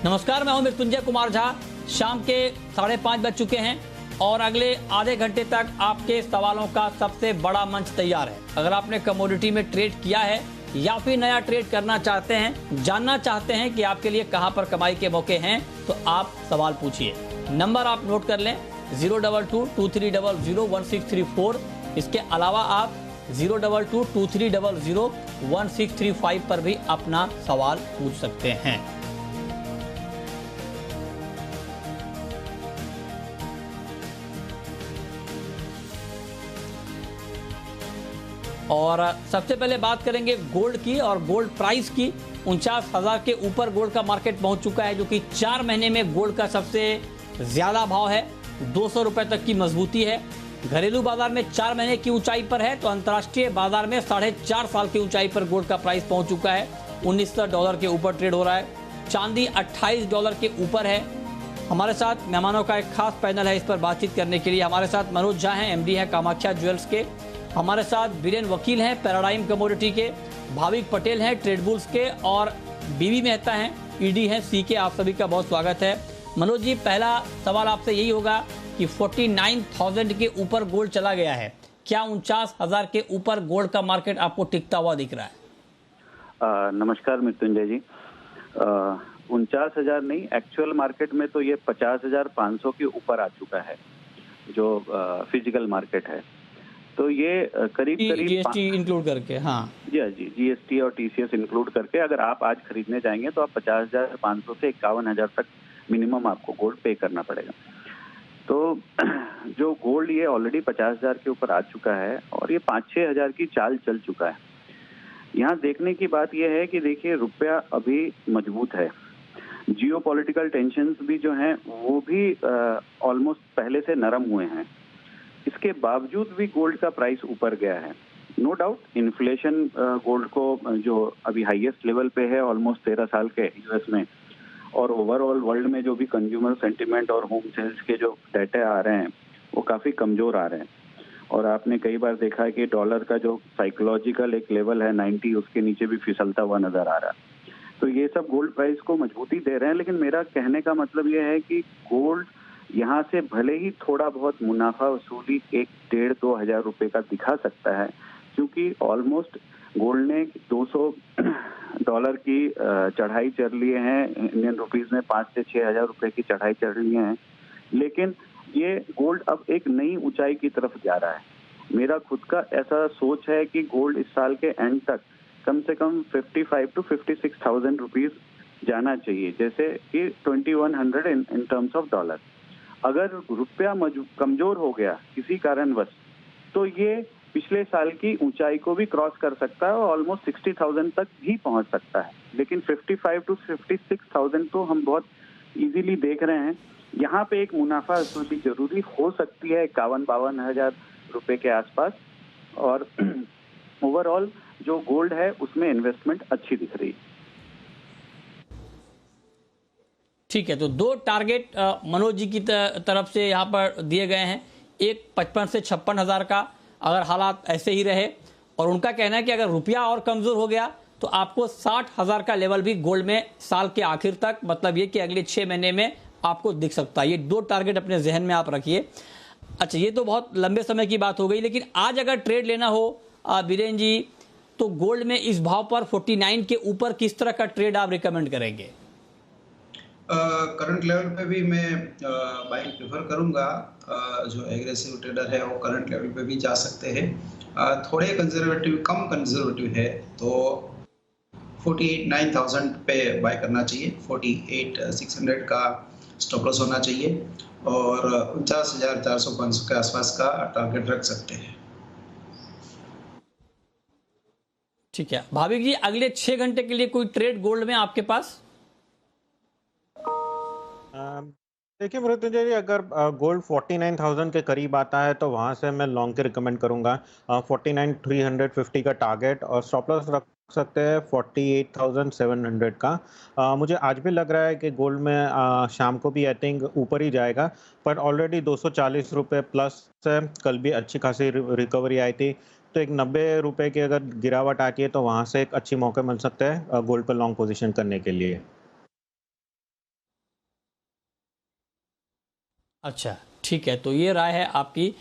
नमस्कार, मैं हूं मृत्युंजय कुमार झा। शाम के 5:30 बज चुके हैं और अगले आधे घंटे तक आपके सवालों का सबसे बड़ा मंच तैयार है। अगर आपने कमोडिटी में ट्रेड किया है या फिर नया ट्रेड करना चाहते हैं, जानना चाहते हैं कि आपके लिए कहां पर कमाई के मौके हैं, तो आप सवाल पूछिए। नंबर आप नोट कर लें 02223001634। इसके अलावा आप 02223001635 पर भी अपना सवाल पूछ सकते हैं। और सबसे पहले बात करेंगे गोल्ड की और गोल्ड प्राइस की। 49,000 के ऊपर गोल्ड का मार्केट पहुंच चुका है, जो कि 4 महीने में गोल्ड का सबसे ज्यादा भाव है। 200 रुपए तक की मजबूती है। घरेलू बाजार में 4 महीने की ऊंचाई पर है, तो अंतर्राष्ट्रीय बाजार में 4.5 साल की ऊंचाई पर गोल्ड का प्राइस पहुंच चुका है। $1900 के ऊपर ट्रेड हो रहा है। चांदी $28 के ऊपर है। हमारे साथ मेहमानों का एक खास पैनल है इस पर बातचीत करने के लिए। हमारे साथ मनोज झा हैं, MD हैं कामाख्या ज्वेल्स के। हमारे साथ बीरेन वकील हैं पैराडाइम कमोडिटी के। भाविक पटेल हैं ट्रेडबुल्स के। और बीवी मेहता हैं, ED हैं CK। आप सभी का बहुत स्वागत है। मनोज जी, पहला सवाल आपसे यही होगा कि 49,000 के ऊपर गोल्ड चला गया है। क्या 49,000 के ऊपर गोल्ड का मार्केट आपको टिकता हुआ दिख रहा है? नमस्कार मृत्युंजय जी। 49,000 नहीं, एक्चुअल मार्केट में तो ये 50,500 के ऊपर आ चुका है, जो फिजिकल मार्केट है। तो ये करीब GST इंक्लूड करके। हाँ जी, GST और TCS इंक्लूड करके अगर आप आज खरीदने जाएंगे तो आप 50,500 से 51,000 तक मिनिमम आपको गोल्ड पे करना पड़ेगा। तो जो गोल्ड ये ऑलरेडी 50,000 के ऊपर आ चुका है और ये 5-6 हजार की चाल चल चुका है। यहाँ देखने की बात यह है कि देखिए, रुपया अभी मजबूत है। जियोपॉलिटिकल टेंशन्स भी जो हैं वो भी ऑलमोस्ट पहले से नरम हुए हैं। इसके बावजूद भी गोल्ड का प्राइस ऊपर गया है। नो डाउट इन्फ्लेशन गोल्ड को जो अभी हाईएस्ट लेवल पे है ऑलमोस्ट 13 साल के US में, और ओवरऑल वर्ल्ड में जो भी कंज्यूमर सेंटिमेंट और होम सेल्स के जो डाटा आ रहे हैं वो काफी कमजोर आ रहे हैं। और आपने कई बार देखा है कि डॉलर का जो साइकोलॉजिकल एक लेवल है 90, उसके नीचे भी फिसलता हुआ नजर आ रहा है। तो ये सब गोल्ड प्राइस को मजबूती दे रहे हैं। लेकिन मेरा कहने का मतलब ये है कि गोल्ड यहाँ से भले ही थोड़ा बहुत मुनाफा वसूली 1-1.5-2 हजार रुपए का दिखा सकता है, क्योंकि ऑलमोस्ट गोल्ड ने $200 की चढ़ाई चढ़ लिए हैं। इंडियन रुपीज में 5 से 6 हजार रुपए की चढ़ाई चढ़ लिए हैं। लेकिन ये गोल्ड अब एक नई ऊंचाई की तरफ जा रहा है। मेरा खुद का ऐसा सोच है कि गोल्ड इस साल के एंड तक कम से कम 55 to 56,000 रुपीज जाना चाहिए, जैसे कि 2100 इन टर्म्स ऑफ डॉलर। अगर रुपया कमजोर हो गया किसी कारणवश, तो ये पिछले साल की ऊंचाई को भी क्रॉस कर सकता है और ऑलमोस्ट 60,000 तक भी पहुंच सकता है। लेकिन 55 to 56,000 तो हम बहुत इजीली देख रहे हैं। यहाँ पे एक मुनाफा वसूली जरूरी हो सकती है 51-52 हजार रुपए के आसपास। और ओवरऑल जो गोल्ड है उसमें इन्वेस्टमेंट अच्छी दिख रही है। ठीक है, तो 2 टारगेट मनोज जी की तरफ से यहाँ पर दिए गए हैं। एक 55 से 56 हजार का, अगर हालात ऐसे ही रहे। और उनका कहना है कि अगर रुपया और कमजोर हो गया तो आपको 60,000 का लेवल भी गोल्ड में साल के आखिर तक, मतलब ये कि अगले 6 महीने में आपको दिख सकता है। ये 2 टारगेट अपने जहन में आप रखिए। अच्छा, ये तो बहुत लंबे समय की बात हो गई, लेकिन आज अगर ट्रेड लेना हो बीरेन जी, तो गोल्ड में इस भाव पर 49 के ऊपर किस तरह का ट्रेड आप रिकमेंड करेंगे? करंट लेवल पे भी मैं बाइंग प्रेफर करूंगा। जो एग्रेसिव ट्रेडर है वो करंट लेवल पे भी जा सकते हैं। थोड़े कंजर्वेटिव, कम कंजर्वेटिव है तो 48,900 पे बाय करना चाहिए। 48,600 का स्टॉप लॉस होना चाहिए और 49,400-500 के आसपास का टारगेट रख सकते हैं। ठीक है भाविक जी, अगले 6 घंटे के लिए कोई ट्रेड गोल्ड में आपके पास? देखिए मृत्युंजय जी, अगर गोल्ड 49,000 के करीब आता है तो वहां से मैं लॉन्ग के रिकमेंड करूंगा। 49,350 का टारगेट और स्टॉप लॉस रख सकते हैं 48,700 का। मुझे आज भी लग रहा है कि गोल्ड में शाम को भी आई थिंक ऊपर ही जाएगा, पर ऑलरेडी 240 रुपये प्लस है। कल भी अच्छी खासी रिकवरी आई थी, तो एक 90 रुपये की अगर गिरावट आती है तो वहां से एक अच्छी मौके मिल सकता है गोल्ड पर लॉन्ग पोजीशन करने के लिए। अच्छा, ठीक है, तो ये राय है आपकी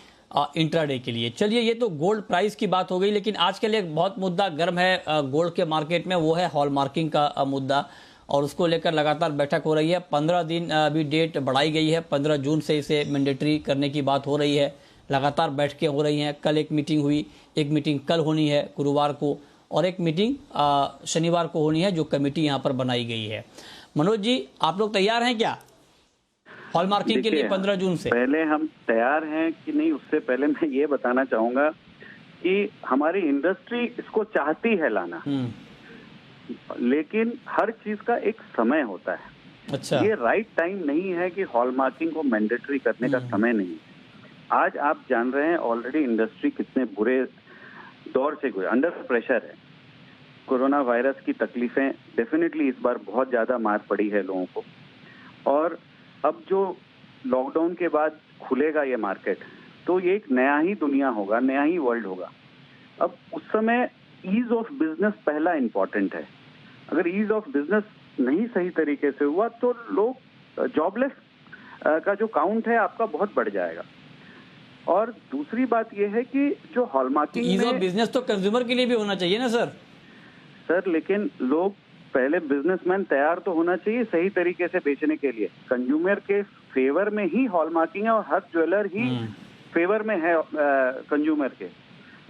इंट्राडे के लिए। चलिए, ये तो गोल्ड प्राइस की बात हो गई, लेकिन आजकल एक बहुत मुद्दा गर्म है गोल्ड के मार्केट में, वो है हॉलमार्किंग का मुद्दा, और उसको लेकर लगातार बैठक हो रही है। 15 दिन अभी डेट बढ़ाई गई है, 15 जून से इसे मैंडेटरी करने की बात हो रही है। लगातार बैठकें हो रही हैं, कल एक मीटिंग हुई, एक मीटिंग कल होनी है गुरुवार को, और एक मीटिंग शनिवार को होनी है, जो कमेटी यहाँ पर बनाई गई है। मनोज जी, आप लोग तैयार हैं क्या हॉलमार्किंग के लिए 15 जून से? पहले हम तैयार हैं कि नहीं, उससे पहले मैं ये बताना चाहूंगा कि हमारी इंडस्ट्री इसको चाहती है लाना, लेकिन हर चीज का एक समय होता है। अच्छा, ये राइट टाइम नहीं है कि हॉलमार्किंग को मैंडेटरी करने का समय नहीं। आज आप जान रहे हैं ऑलरेडी इंडस्ट्री कितने बुरे दौर से गुजर, अंडर प्रेशर है। कोरोना वायरस की तकलीफें डेफिनेटली इस बार बहुत ज्यादा मार पड़ी है लोगों को, और अब जो लॉकडाउन के बाद खुलेगा ये मार्केट, तो ये एक नया ही दुनिया होगा, नया ही वर्ल्ड होगा। अब उस समय ईज ऑफ बिजनेस पहला इंपॉर्टेंट है। अगर ईज ऑफ बिजनेस नहीं सही तरीके से हुआ तो लोग जॉबलेस का जो काउंट है आपका बहुत बढ़ जाएगा। और दूसरी बात यह है कि जो हॉलमार्किंग ईज ऑफ बिजनेस तो कंज्यूमर के लिए भी होना चाहिए ना सर, लेकिन लोग पहले बिजनेसमैन तैयार तो होना चाहिए सही तरीके से बेचने के लिए। कंज्यूमर के फेवर में ही हॉलमार्किंग है, और हर ज्वेलर ही फेवर में है कंज्यूमर के,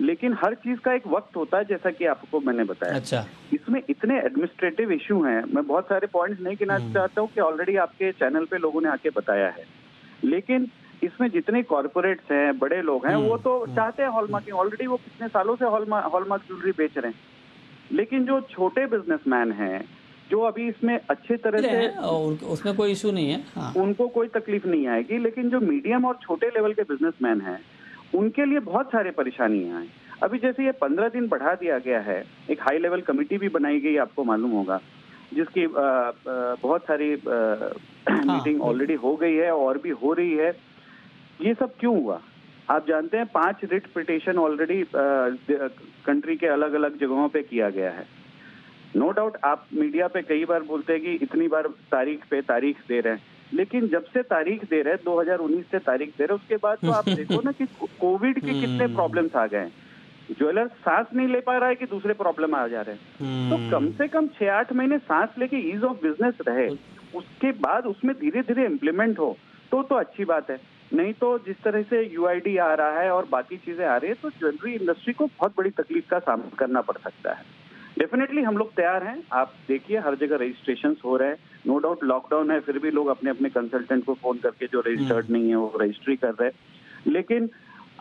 लेकिन हर चीज का एक वक्त होता है, जैसा कि आपको मैंने बताया। अच्छा, इसमें इतने एडमिनिस्ट्रेटिव इशू हैं, मैं बहुत सारे पॉइंट्स नहीं गिनाना चाहता हूँ कि ऑलरेडी आपके चैनल पे लोगों ने आके बताया है, लेकिन इसमें जितने कॉर्पोरेट्स हैं, बड़े लोग हैं, वो तो चाहते हैं हॉलमार्किंग। ऑलरेडी वो कितने सालों से हॉलमार्क ज्वेलरी बेच रहे हैं, लेकिन जो छोटे बिजनेसमैन हैं, जो अभी इसमें अच्छे तरह से, उसमें कोई इशू नहीं है, हाँ, उनको कोई तकलीफ नहीं आएगी, लेकिन जो मीडियम और छोटे लेवल के बिजनेसमैन हैं, उनके लिए बहुत सारे परेशानियां हैं। अभी जैसे ये 15 दिन बढ़ा दिया गया है, एक हाई लेवल कमेटी भी बनाई गई, आपको मालूम होगा, जिसकी बहुत सारी मीटिंग ऑलरेडी हो गई है और भी हो रही है। ये सब क्यों हुआ? आप जानते हैं 5 रिट पिटीशन ऑलरेडी कंट्री के अलग अलग जगहों पे किया गया है। नो डाउट आप मीडिया पे कई बार बोलते हैं कि इतनी बार तारीख पे तारीख दे रहे हैं, लेकिन जब से तारीख दे रहे हैं, 2019 से तारीख दे रहे हैं, उसके बाद तो आप देखो ना कि कोविड के कितने प्रॉब्लम्स आ गए हैं। ज्वेलर सांस नहीं ले पा रहा है कि दूसरे प्रॉब्लम आ जा रहे हैं। तो कम से कम 6-8 महीने सांस लेके ईज ऑफ बिजनेस रहे, उसके बाद उसमें धीरे धीरे इम्प्लीमेंट हो तो अच्छी बात है। नहीं तो जिस तरह से यूआईडी आ रहा है और बाकी चीजें आ रही है, तो ज्वेलरी इंडस्ट्री को बहुत बड़ी तकलीफ का सामना करना पड़ सकता है। डेफिनेटली हम लोग तैयार हैं। आप देखिए हर जगह रजिस्ट्रेशन हो रहे हैं। नो डाउट लॉकडाउन है, फिर भी लोग अपने अपने कंसल्टेंट को फोन करके जो रजिस्टर्ड नहीं है वो रजिस्ट्री कर रहे हैं, लेकिन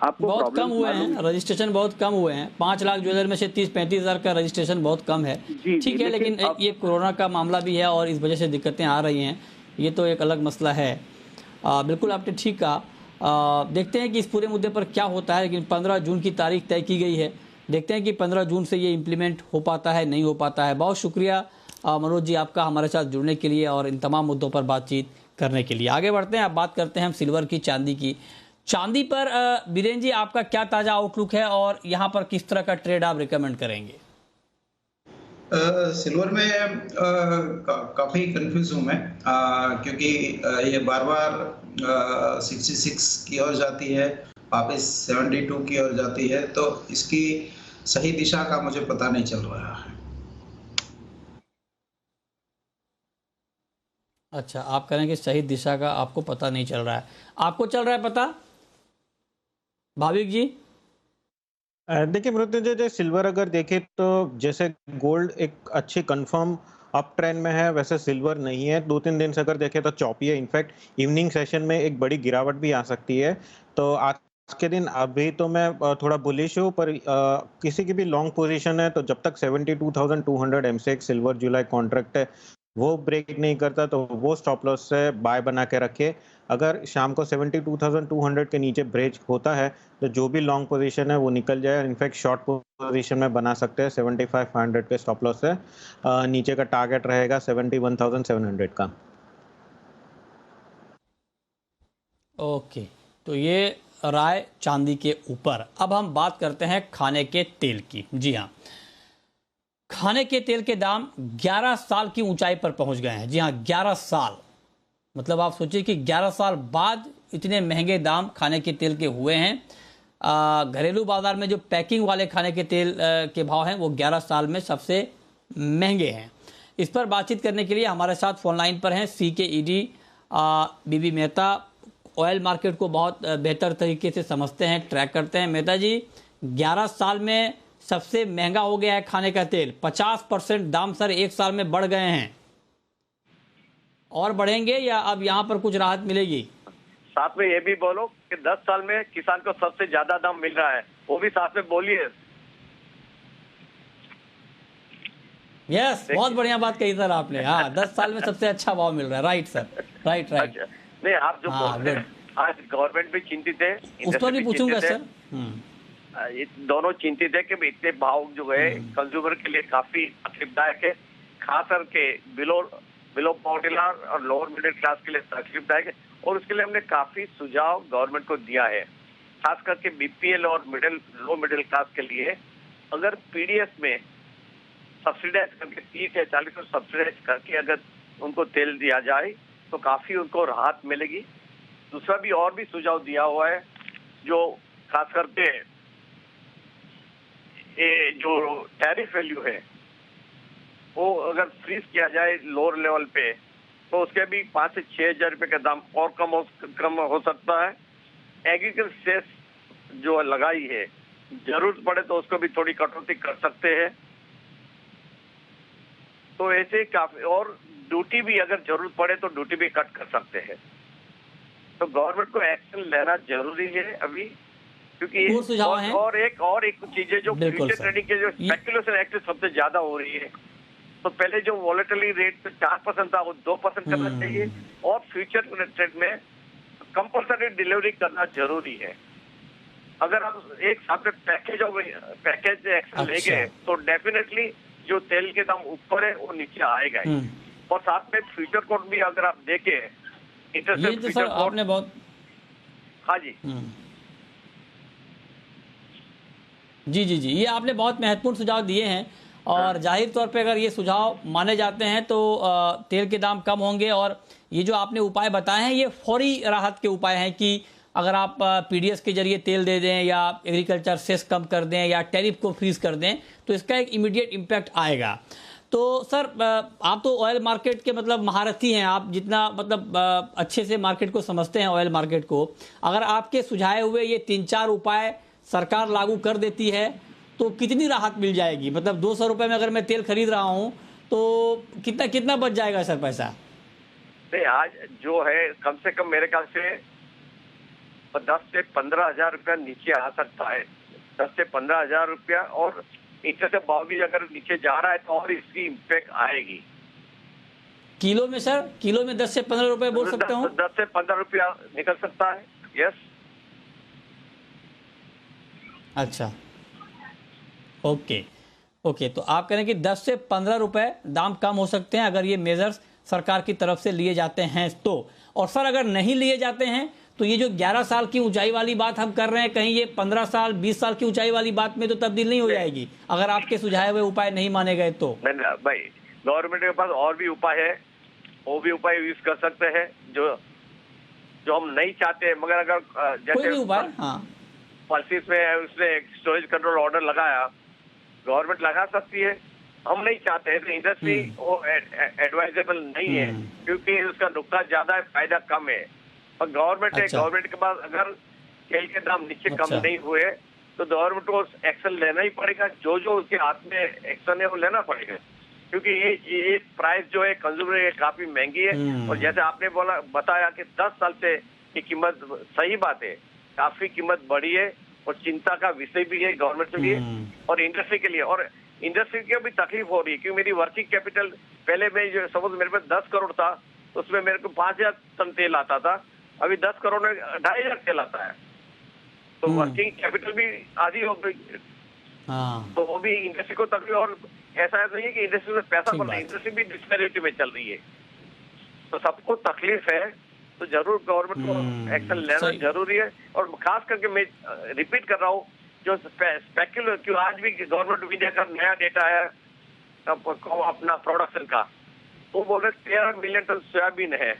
आपको बहुत कम हुए हैं रजिस्ट्रेशन, बहुत कम हुए हैं। 5 लाख ज्वेलर में से 30-35 हज़ार का रजिस्ट्रेशन बहुत कम है। ठीक है, लेकिन ये कोरोना का मामला भी है और इस वजह से दिक्कतें आ रही हैं, ये तो एक अलग मसला है। बिल्कुल आपने ठीक कहा। देखते हैं कि इस पूरे मुद्दे पर क्या होता है, लेकिन 15 जून की तारीख तय की गई है। देखते हैं कि 15 जून से ये इम्प्लीमेंट हो पाता है, नहीं हो पाता है। बहुत शुक्रिया मनोज जी आपका हमारे साथ जुड़ने के लिए और इन तमाम मुद्दों पर बातचीत करने के लिए। आगे बढ़ते हैं, अब बात करते हैं हम सिल्वर की, चांदी की। चांदी पर बीरेन जी आपका क्या ताज़ा आउटलुक है और यहाँ पर किस तरह का ट्रेड आप रिकमेंड करेंगे? सिल्वर में काफ़ी कंफ्यूज हूँ मैं, क्योंकि ये बार बार 66 की ओर जाती है, वापस 72 की ओर जाती है, तो इसकी सही दिशा का मुझे पता नहीं चल रहा है। अच्छा, आप कह रहे हैं कि सही दिशा का आपको पता नहीं चल रहा है। आपको चल रहा है पता भाविक जी? देखिए मृत्युंजय, सिल्वर अगर देखें तो जैसे गोल्ड एक अच्छी कंफर्म अप ट्रेंड में है, वैसे सिल्वर नहीं है। 2-3 दिन से अगर देखें तो चौपी है। इनफैक्ट इवनिंग सेशन में एक बड़ी गिरावट भी आ सकती है। तो आज के दिन अभी तो मैं थोड़ा बुलिश हूँ, पर किसी की भी लॉन्ग पोजीशन है तो जब तक 72,200 एमसीएक्स सिल्वर जुलाई कॉन्ट्रैक्ट है वो ब्रेक नहीं करता, तो वो स्टॉप लॉस से बाय बना के रखे। अगर शाम को 72,200 के नीचे ब्रेक होता है तो जो भी लॉन्ग पोजीशन है वो निकल जाए। इनफैक्ट शॉर्ट पोजीशन में बना सकते हैं 75,500 के स्टॉप लॉस से। नीचे का टारगेट रहेगा 71,700 का। ओके, तो ये राय चांदी के ऊपर। अब हम बात करते हैं खाने के तेल की। जी हाँ, खाने के तेल के दाम 11 साल की ऊंचाई पर पहुंच गए हैं। जी हाँ, 11 साल, मतलब आप सोचिए कि 11 साल बाद इतने महंगे दाम खाने के तेल के हुए हैं। घरेलू बाजार में जो पैकिंग वाले खाने के तेल के भाव हैं वो 11 साल में सबसे महंगे हैं। इस पर बातचीत करने के लिए हमारे साथ फोन लाइन पर हैं CKED बीबी मेहता। ऑयल मार्केट को बहुत बेहतर तरीके से समझते हैं, ट्रैक करते हैं। मेहता जी, 11 साल में सबसे महंगा हो गया है खाने का तेल। 50% दाम सर एक साल में बढ़ गए हैं, और बढ़ेंगे या अब यहाँ पर कुछ राहत मिलेगी? साथ में ये भी बोलो कि 10 साल में किसान को सबसे ज्यादा दाम मिल रहा है, वो भी साथ में बोलिए। यस, बहुत बढ़िया बात कही सर आपने। हाँ, 10 साल में सबसे अच्छा भाव मिल रहा है। Right sir, right. अच्छा, नहीं आप जो बोल रहे हैं, आज गवर्नमेंट भी चिंतित है, उस पर भी पूछूंगा सर। ये दोनों चिंतित है कि इतने भाव जो है कंज्यूमर के लिए काफी तकलीफदायक है, खास करके बिलो पॉवर्टी लाइन और लोअर मिडिल क्लास के लिए तकलीफदायक है। और उसके लिए हमने काफी सुझाव गवर्नमेंट को दिया है, खास करके BPL और लो मिडिल क्लास के लिए। अगर PDS में सब्सिडाइज करके 30 या 40% सब्सिडाइज करके अगर उनको तेल दिया जाए तो काफी उनको राहत मिलेगी। दूसरा भी और भी सुझाव दिया हुआ है, जो खास करके ये जो टैरिफ वैल्यू है वो अगर फ्रीज किया जाए लोअर लेवल पे तो उसके भी 5 से 6 हजार रुपए का दाम और कम हो सकता है। एग्रीकल्चर सेस जो लगाई है, जरूरत पड़े तो उसको भी थोड़ी कटौती कर सकते हैं। तो ऐसे काफी, और ड्यूटी भी अगर जरूरत पड़े तो ड्यूटी भी कट कर सकते हैं। तो गवर्नमेंट को एक्शन लेना जरूरी है अभी, क्योंकि और एक चीजें जो फ्यूचर ट्रेडिंग के जो स्पेकुलेशन एक्ट सबसे ज्यादा हो रही है। तो पहले जो वॉलेटिलिटी रेट 4% था वो 2% करना चाहिए, और फ्यूचर ट्रेड में कंपल्सरी डिलीवरी करना जरूरी है। अगर हम एक साथ पैकेज एक्शन लेंगे तो डेफिनेटली जो तेल के दाम ऊपर है वो नीचे आएगा ही। और साथ में फ्यूचर कोड भी अगर आप देखें, ये तो सर आपने बहुत, हाँ जी जी, ये आपने बहुत महत्वपूर्ण सुझाव दिए हैं। और जाहिर तौर पे अगर ये सुझाव माने जाते हैं तो तेल के दाम कम होंगे। और ये जो आपने उपाय बताए हैं ये फौरी राहत के उपाय हैं कि अगर आप PDS के जरिए तेल दे दें या एग्रीकल्चर सेस कम कर दें या टैरिफ को फ्रीज कर दें तो इसका एक इमीडिएट इम्पैक्ट आएगा। तो सर, आप तो ऑयल मार्केट के मतलब महारथी हैं, आप जितना मतलब अच्छे से मार्केट को समझते हैं ऑयल मार्केट को, अगर आपके सुझाए हुए ये 3-4 उपाय सरकार लागू कर देती है तो कितनी राहत मिल जाएगी? मतलब 200 रुपए में अगर मैं तेल खरीद रहा हूं तो कितना बच जाएगा सर पैसा? नहीं, आज जो है कम से कम मेरे ख्याल से 10 से 15 हजार रुपया नीचे आ सकता है। 10 से 15 हजार रुपया, और नीचे से भाव भी अगर नीचे जा रहा है तो और इसकी इम्पैक्ट आएगी। किलो में सर, किलो में 10 से 15 रुपए बोल सकते हो? 10 से 15 रुपया निकल सकता है। यस, अच्छा, ओके। तो आप कह रहे हैं कि 10 से 15 रुपए दाम कम हो सकते हैं अगर ये मेजर्स सरकार की तरफ से लिए जाते हैं तो। और सर अगर नहीं लिए जाते हैं तो ये जो 11 साल की ऊंचाई वाली बात हम कर रहे हैं, कहीं ये 15 साल 20 साल की ऊंचाई वाली बात में तो तब्दील नहीं हो जाएगी अगर आपके सुझाए हुए उपाय नहीं माने गए तो? नहीं भाई, गवर्नमेंट के पास और भी उपाय है, वो भी उपाय यूज कर सकते हैं जो हम नहीं चाहते। मगर अगर कोई भी उपाय, हाँ, पॉलिसीज में उसने स्टोरेज कंट्रोल ऑर्डर लगाया, गवर्नमेंट लगा सकती है। हम नहीं चाहते हैं, तो इंडस्ट्री वो एडवाइजेबल नहीं है, क्योंकि उसका नुकसान ज्यादा है, फायदा कम है। और गवर्नमेंट है, गवर्नमेंट के पास अगर तेल के दाम नीचे कम नहीं हुए तो गवर्नमेंट को एक्शन लेना ही पड़ेगा। जो उसके हाथ में एक्शन है वो लेना पड़ेगा, क्योंकि ये प्राइस जो है कंज्यूमर काफी महंगी है। और जैसे आपने बताया कि 10 साल से ये कीमत, सही बात है, काफी कीमत बढ़ी है और चिंता का विषय भी है गवर्नमेंट के लिए और इंडस्ट्री के लिए। और इंडस्ट्री की भी तकलीफ हो रही है, क्योंकि मेरी वर्किंग कैपिटल पहले में जो सपोज मेरे पास 10 करोड़ था, उसमें मेरे को 5000 टन तेल आता था, अभी 10 करोड़ में 2500 तेल आता है। तो वर्किंग कैपिटल भी आधी हो गई, तो वो भी इंडस्ट्री को तकलीफ। और ऐसा नहीं है कि इंडस्ट्री में पैसा बढ़ रहा है, इंडस्ट्री भी डिस्पैरिटी में चल रही है, तो सबको तकलीफ है। तो जरूर गवर्नमेंट को एक्शन लेना जरूरी है। और खास करके मैं रिपीट कर रहा हूँ, जो स्पेक्युलर, क्यों आज भी गवर्नमेंट ऑफ इंडिया का नया डेटा है अपना प्रोडक्शन का, वो बोल रहे 13 मिलियन टन सोयाबीन है।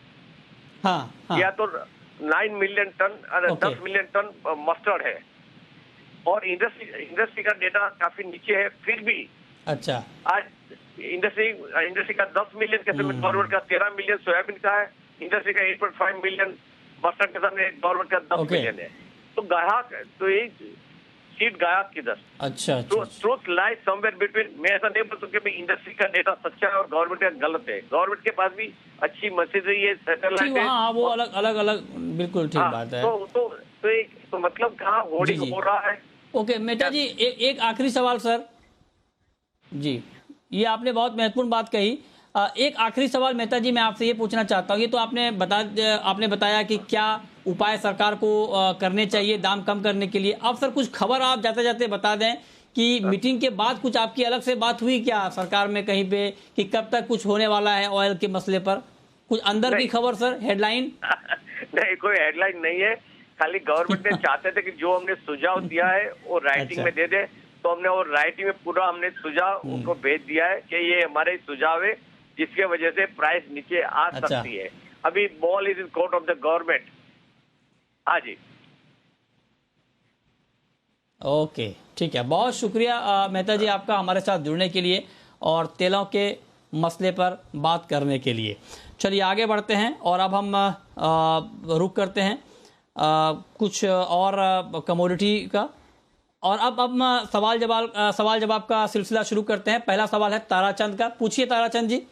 हाँ। या तो 9 मिलियन टन और Okay. 10 मिलियन टन मस्टर्ड है। और इंडस्ट्री का डेटा काफी नीचे है, फिर भी अच्छा। आज इंडस्ट्री का 10 मिलियन के सामने गवर्नमेंट का 13 मिलियन सोयाबीन का है, इंडस्ट्री का 8.5 मिलियन मस्टर्ड के सामने गवर्नमेंट का 10 Okay. मिलियन है। तो ग्राहक तो ये सीट ग्राहक किधर? अच्छा तो अच्छा ट्रूथ लाइज समवेयर बिटवीन। मैं ऐसा नहीं बोल सकता कि इंडस्ट्री का डेटा सच्चा है और गवर्नमेंट का गलत है। गवर्नमेंट के पास भी अच्छी मशीनरी है, ठीक, सैटेलाइट है। हाँ वो अलग अलग अलग बिल्कुल ठीक हाँ, बात है। तो मतलब कहाँ जी, होर्डिंग जी। हो रहा है? ओके मेहता जी, एक आखिरी सवाल सर जी, ये आपने बहुत महत्वपूर्ण बात कही। एक आखिरी सवाल मेहता जी मैं आपसे ये पूछना चाहता हूँ, ये तो आपने बताया कि क्या उपाय सरकार को करने चाहिए दाम कम करने के लिए। अब सर कुछ खबर आप जाते जाते बता दें कि मीटिंग के बाद कुछ आपकी अलग से बात हुई क्या सरकार में कहीं पे, कि कब तक कुछ होने वाला है ऑयल के मसले पर? कुछ अंदर की नहीं। खबर सर, हेडलाइन? नहीं, कोई हेडलाइन नहीं है। खाली गवर्नमेंट ने चाहते थे कि जो हमने सुझाव दिया है वो राइटिंग अच्छा। में दे दे, तो हमने वो राइटिंग में पूरा हमने सुझाव उनको भेज दिया है कि ये हमारे सुझाव है जिसके वजह से प्राइस नीचे आ अच्छा। सकती है। अभी ball is in court of the government. हाँ जी। ओके ठीक है, बहुत शुक्रिया मेहता जी आपका हमारे साथ जुड़ने के लिए और तेलों के मसले पर बात करने के लिए। चलिए आगे बढ़ते हैं और अब हम रुक करते हैं कुछ और कमोडिटी का, और अब हम सवाल जवाब का सिलसिला शुरू करते हैं। पहला सवाल है ताराचंद का। पूछिए ताराचंद जी।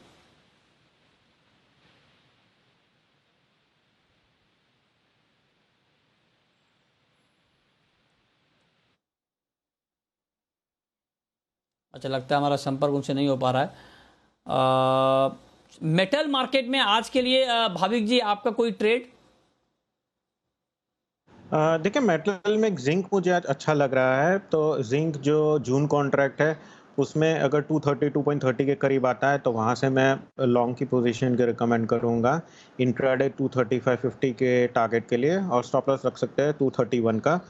अच्छा, लगता है हमारा संपर्क उनसे नहीं हो पा रहा है। मेटल मार्केट में आज के लिए भाविक जी आपका कोई ट्रेड? देखिए मेटल में जिंक मुझे आज अच्छा लग रहा है, तो जिंक जो जून कॉन्ट्रैक्ट है उसमें अगर 230 के करीब आता है तो वहाँ से मैं लॉन्ग की पोजीशन के रिकमेंड करूँगा इंट्राडे 235.50 के टारगेट के लिए, और स्टॉप लॉस रख सकते हैं 231 का।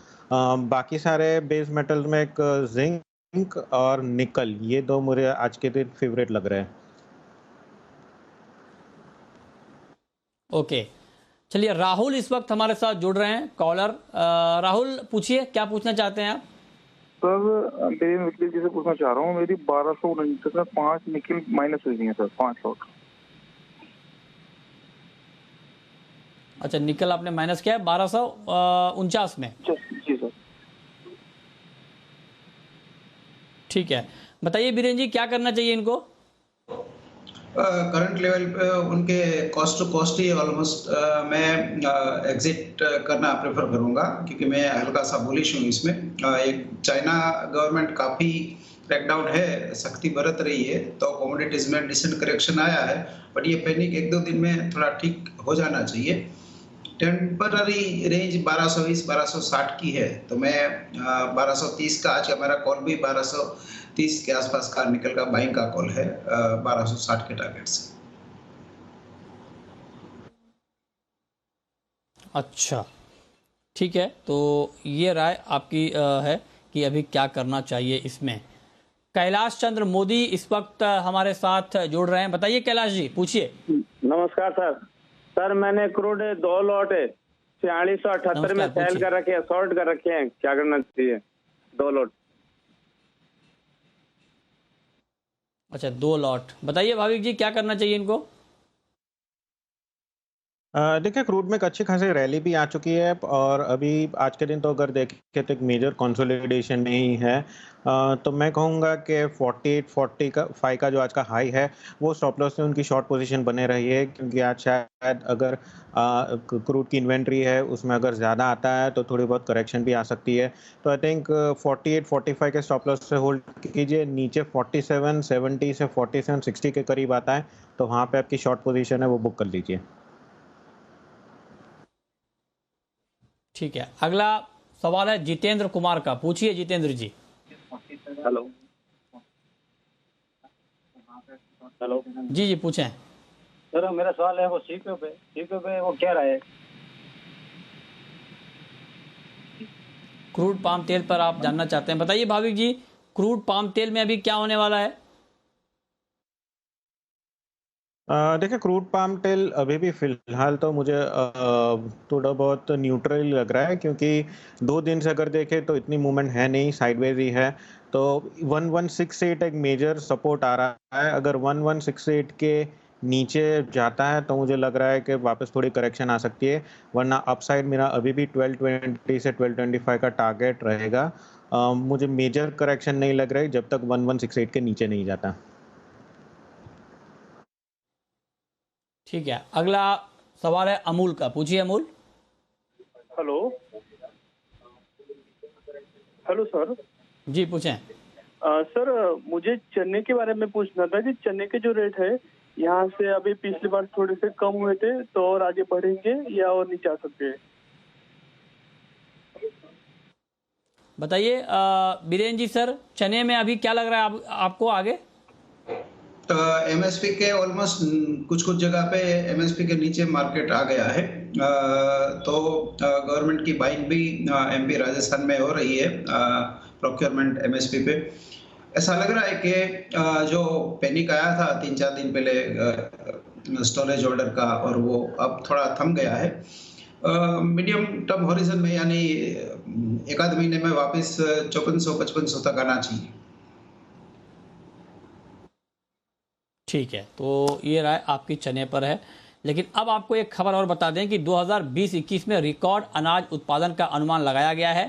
बाकी सारे बेस मेटल में एक जिंक और निकल, ये दो मुझे आज के दिन फेवरेट लग रहे हैं। ओके चलिए, राहुल इस वक्त हमारे साथ जुड़ रहे हैं कॉलर। राहुल पूछिए, क्या पूछना चाहते हैं आप? सर मेरी निखिल जी से पूछना चाह रहा हूँ, मेरी 1249 में 5 निखिल माइनस हुई है सर, 5 लॉट। अच्छा, निकल आपने माइनस किया है 1249 में। जी सर। ठीक है, बताइए बीरेन जी क्या करना चाहिए इनको? करंट लेवल पे उनके कॉस्ट टू कॉस्ट ही ऑलमोस्ट मैं एग्जिट करना प्रेफर करूंगा, क्योंकि मैं हल्का सा बुलिश हूँ इसमें। एक चाइना गवर्नमेंट काफ़ी क्रैकडाउन है, सख्ती बरत रही है, तो कमोडिटीज में डिसेंट करेक्शन आया है, बट ये पैनिक 1-2 दिन में थोड़ा ठीक हो जाना चाहिए। टेम्पररी रेंज 1220-1260 की है, तो मैं 1230 का आज का मेरा कॉल भी 1230 के आसपास का निकल का बाइंग का कॉल है 1260 के टारगेट से। अच्छा ठीक है, तो ये राय आपकी है कि अभी क्या करना चाहिए इसमें। कैलाश चंद्र मोदी इस वक्त हमारे साथ जुड़ रहे हैं। बताइए कैलाश जी, पूछिए। नमस्कार सर। सर मैंने क्रूड 2 लॉट 4678 में नमस्कार, सेल कर रखे हैं, शॉर्ट कर रखे हैं, क्या करना चाहिए? 2 लॉट। अच्छा 2 लॉट, बताइए भाविक जी क्या करना चाहिए इनको? देखिए क्रूड में एक अच्छी खासी रैली भी आ चुकी है, और अभी आज के दिन तो अगर देखें तो एक मेजर कंसोलिडेशन में ही है। तो मैं कहूँगा कि 48-45 का जो आज का हाई है वो स्टॉप लॉस से उनकी शॉर्ट पोजीशन बने रही है, क्योंकि आज शायद अगर क्रूड की इन्वेंट्री है उसमें अगर ज़्यादा आता है तो थोड़ी बहुत करेक्शन भी आ सकती है। तो आई थिंक 48-45 के स्टॉप लॉस से होल्ड कीजिए। नीचे 47-70 से 47-60 के करीब आता है तो वहाँ पे आपकी शॉर्ट पोजीशन है वो बुक कर लीजिए। ठीक है, अगला सवाल है जितेंद्र कुमार का। पूछिए जितेंद्र जी। हेलो हेलो जी जी पूछें। सर मेरा सवाल है वो सीपीओ पे वो क्या रहा है? क्रूड पाम तेल पर आप जानना चाहते हैं, बताइए भाविक जी क्रूड पाम तेल में अभी क्या होने वाला है? देखिए क्रूड पाम तेल अभी भी फिलहाल तो मुझे थोड़ा बहुत न्यूट्रल लग रहा है, क्योंकि 2 दिन से अगर देखें तो इतनी मूवमेंट है नहीं, साइडवेज ही है। तो 1168 एक मेजर सपोर्ट आ रहा है। अगर 1168 के नीचे जाता है तो मुझे लग रहा है कि वापस थोड़ी करेक्शन आ सकती है, वरना अपसाइड मेरा अभी भी 1220 से 1225 का टारगेट रहेगा। मुझे मेजर करेक्शन नहीं लग रही जब तक 1168 के नीचे नहीं जाता। ठीक है, अगला सवाल है अमूल का। पूछिए अमूल। Hello hello sir. जी पूछें। सर मुझे चने के बारे में पूछना था कि चने के जो रेट है यहाँ से अभी पिछली बार थोड़े से कम हुए थे, तो और आगे बढ़ेंगे या और नीचे आ सकते हैं? बताइए बीरेन जी सर, चने में अभी क्या लग रहा है आपको आगे? एमएसपी के ऑलमोस्ट कुछ जगह पे एमएसपी के नीचे मार्केट आ गया है। तो गवर्नमेंट की बाइंग भी एमपी राजस्थान में हो रही है प्रोक्योरमेंट एमएसपी पे। ऐसा लग रहा है कि जो पैनिक आया था 3-4 दिन पहले स्टोरेज ऑर्डर का, और वो अब थोड़ा थम गया है। मीडियम टर्म हॉरिजन में यानी एक आध महीने में वापस 5400-5500 तक आना चाहिए। ठीक है, तो ये राय आपकी चने पर है। लेकिन अब आपको एक खबर और बता दें कि 2020-21 में रिकॉर्ड अनाज उत्पादन का अनुमान लगाया गया है।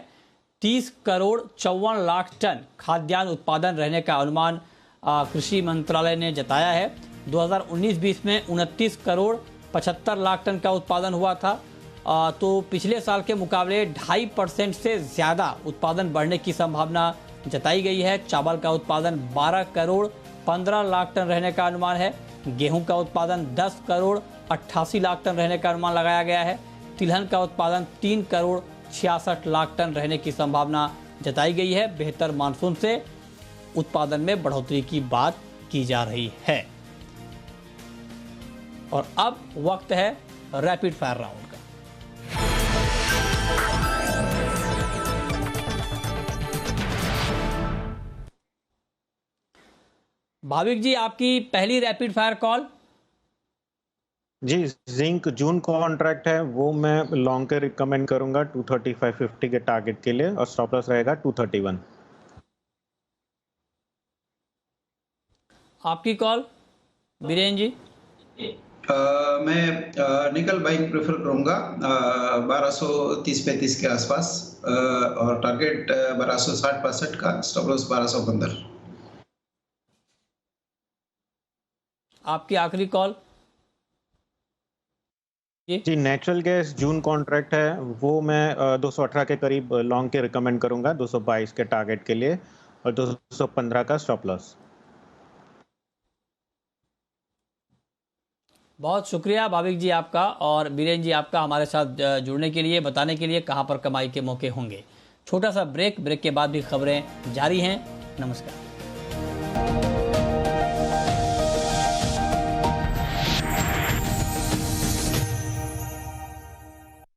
30 करोड़ 54 लाख टन खाद्यान्न उत्पादन रहने का अनुमान कृषि मंत्रालय ने जताया है। 2019-20 में 29 करोड़ 75 लाख टन का उत्पादन हुआ था। तो पिछले साल के मुकाबले 2.5% से ज़्यादा उत्पादन बढ़ने की संभावना जताई गई है। चावल का उत्पादन 12 करोड़ 15 लाख टन रहने का अनुमान है। गेहूं का उत्पादन 10 करोड़ 88 लाख टन रहने का अनुमान लगाया गया है। तिलहन का उत्पादन 3 करोड़ 66 लाख टन रहने की संभावना जताई गई है। बेहतर मानसून से उत्पादन में बढ़ोतरी की बात की जा रही है। और अब वक्त है रैपिड फायर राउंड का। भाविक जी, आपकी पहली रैपिड फायर कॉल। जी, जिंक जून कॉन्ट्रैक्ट है, वो मैं लॉन्ग के रिकमेंड करूंगा 235.50 के टारगेट के लिए, और स्टॉप लॉस रहेगा 231। आपकी कॉल बीरेन जी। मैं निकल बाइंग प्रेफर करूंगा 1230-35 के आसपास, और टारगेट 1260-62 का, स्टॉप लॉस 1215। आपकी आखिरी कॉल। जी, नेचुरल गैस जून कॉन्ट्रैक्ट है, वो मैं 218 के करीब लॉन्ग के रिकमेंड करूंगा 222 के टारगेट के लिए, और 215 का स्टॉप लॉस। बहुत शुक्रिया भाविक जी आपका और बीरेन जी आपका हमारे साथ जुड़ने के लिए, बताने के लिए कहां पर कमाई के मौके होंगे। छोटा सा ब्रेक के बाद भी खबरें जारी हैं। नमस्कार।